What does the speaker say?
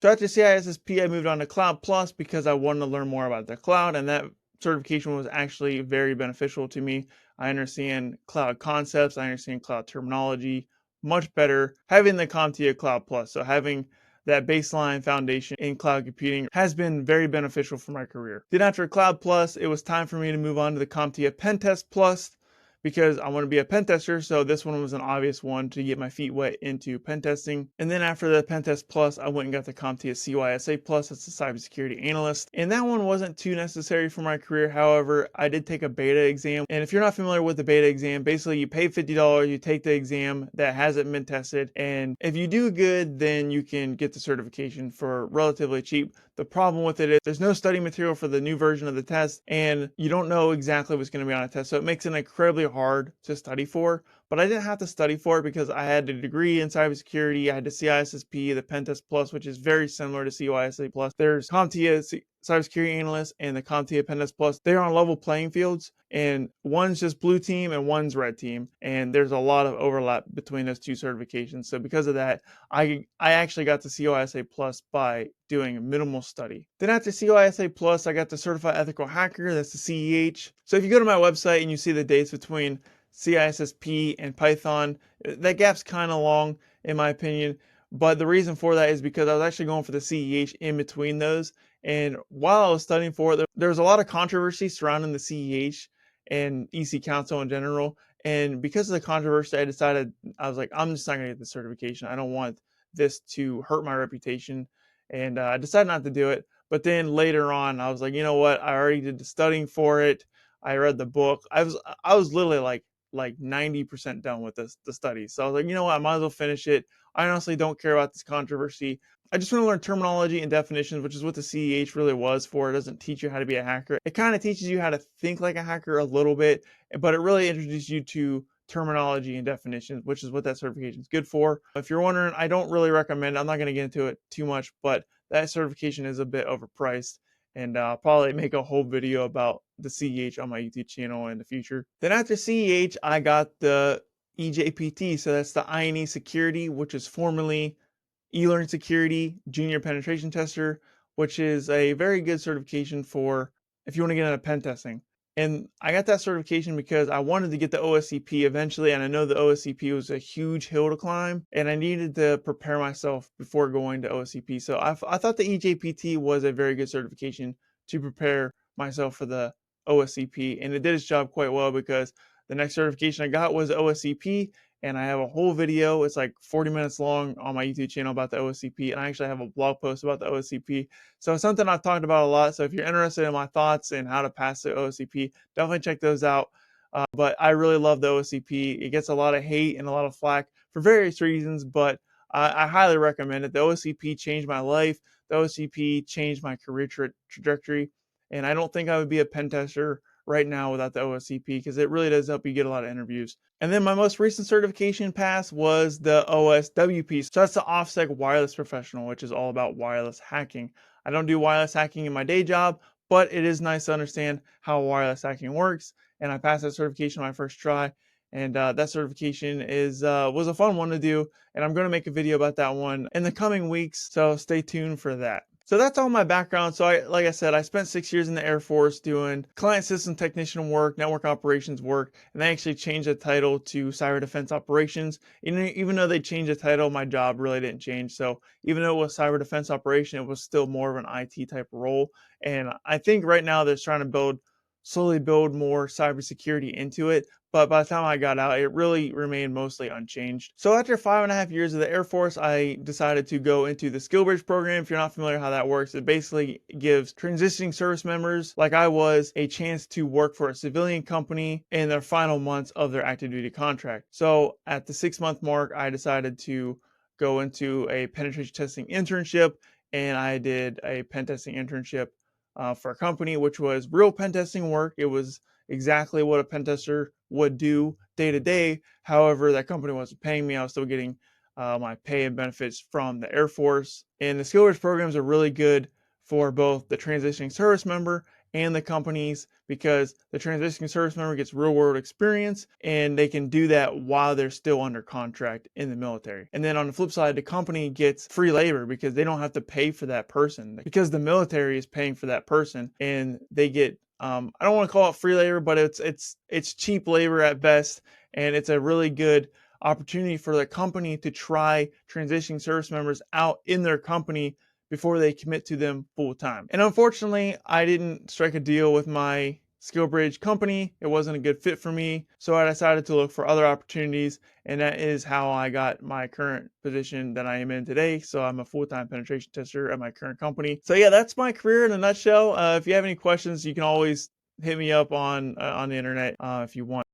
So after CISSP, I moved on to Cloud Plus because I wanted to learn more about the cloud, and that certification was actually very beneficial to me. I understand cloud concepts, I understand cloud terminology much better having the CompTIA Cloud Plus. So having that baseline foundation in cloud computing has been very beneficial for my career. Then after Cloud Plus, it was time for me to move on to the CompTIA Pentest Plus because I want to be a pen tester. So this one was an obvious one to get my feet wet into pen testing. And then after the Pentest Plus, I went and got the CompTIA CYSA Plus. That's the cybersecurity analyst. And that one wasn't too necessary for my career. However, I did take a beta exam. And if you're not familiar with the beta exam, basically you pay $50, you take the exam that hasn't been tested. And if you do good, then you can get the certification for relatively cheap. The problem with it is there's no study material for the new version of the test, and you don't know exactly what's going to be on a test. So it makes it incredibly hard to study for. But I didn't have to study for it because I had a degree in cybersecurity. I had the CISSP, the Pentest Plus, which is very similar to CYSA Plus. There's CompTIA Cybersecurity Analyst and the CompTIA Pentest Plus. They're on level playing fields, and one's just blue team and one's red team. And there's a lot of overlap between those two certifications. So because of that, I actually got the CYSA Plus by doing minimal study. Then after CYSA Plus, I got the Certified Ethical Hacker. That's the CEH. So if you go to my website and you see the dates between CISSP and Python, that gap's kind of long in my opinion. But the reason for that is because I was actually going for the CEH in between those. And while I was studying for it, there was a lot of controversy surrounding the CEH and EC Council in general. And because of the controversy, I was like, I'm just not going to get the certification. I don't want this to hurt my reputation. And I decided not to do it. But then later on, I was like, you know what? I already did the studying for it. I read the book. I was literally like 90% done with the study. So I was like, you know what? I might as well finish it. I honestly don't care about this controversy. I just want to learn terminology and definitions, which is what the CEH really was for. It doesn't teach you how to be a hacker. It kind of teaches you how to think like a hacker a little bit, but it really introduces you to terminology and definitions, which is what that certification is good for. If you're wondering, I don't really recommend it. I'm not going to get into it too much, but that certification is a bit overpriced. And I'll probably make a whole video about the CEH on my YouTube channel in the future. Then after CEH, I got the EJPT. So that's the INE Security, which is formerly eLearn Security Junior Penetration Tester, which is a very good certification for if you want to get into pen testing. And I got that certification because I wanted to get the OSCP eventually, and I know the OSCP was a huge hill to climb, and I needed to prepare myself before going to OSCP. So I thought the EJPT was a very good certification to prepare myself for the OSCP, and it did its job quite well because the next certification I got was OSCP, and I have a whole video. It's like 40 minutes long on my YouTube channel about the OSCP, and I actually have a blog post about the OSCP. So it's something I've talked about a lot. So if you're interested in my thoughts and how to pass the OSCP, definitely check those out. But I really love the OSCP. It gets a lot of hate and a lot of flack for various reasons, but I highly recommend it. The OSCP changed my life. The OSCP changed my career trajectory, and I don't think I would be a pen tester right now without the OSCP because it really does help you get a lot of interviews. And then my most recent certification pass was the OSWP. So that's the OffSec Wireless Professional, which is all about wireless hacking. I don't do wireless hacking in my day job, but it is nice to understand how wireless hacking works. And I passed that certification on my first try. And that certification was a fun one to do. And I'm going to make a video about that one in the coming weeks. So stay tuned for that. So that's all my background. So like I said, I spent 6 years in the Air Force doing client system technician work, network operations work, and they actually changed the title to cyber defense operations. Even though they changed the title, my job really didn't change. So even though it was cyber defense operation, it was still more of an IT type role. And I think right now they're trying to slowly build more cybersecurity into it. But by the time I got out, it really remained mostly unchanged. So after 5.5 years of the Air Force, I decided to go into the Skill Bridge program. If you're not familiar how that works, it basically gives transitioning service members, like I was, a chance to work for a civilian company in their final months of their active duty contract. So at the 6-month mark, I decided to go into a penetration testing internship, and I did a pen testing internship for a company, which was real pen testing work. It was exactly what a pen tester would do day to day. However, that company wasn't paying me. I was still getting my pay and benefits from the Air Force. And the skill bridge programs are really good for both the transitioning service member and the companies, because the transitioning service member gets real world experience and they can do that while they're still under contract in the military. And then on the flip side, the company gets free labor because they don't have to pay for that person, because the military is paying for that person, and they get I don't want to call it free labor, but it's cheap labor at best, and it's a really good opportunity for the company to try transitioning service members out in their company before they commit to them full time. And unfortunately, I didn't strike a deal with my SkillBridge company. It wasn't a good fit for me, so I decided to look for other opportunities, and that is how I got my current position that I am in today. So I'm a full-time penetration tester at my current company. So yeah, that's my career in a nutshell. If you have any questions, you can always hit me up on the internet if you want.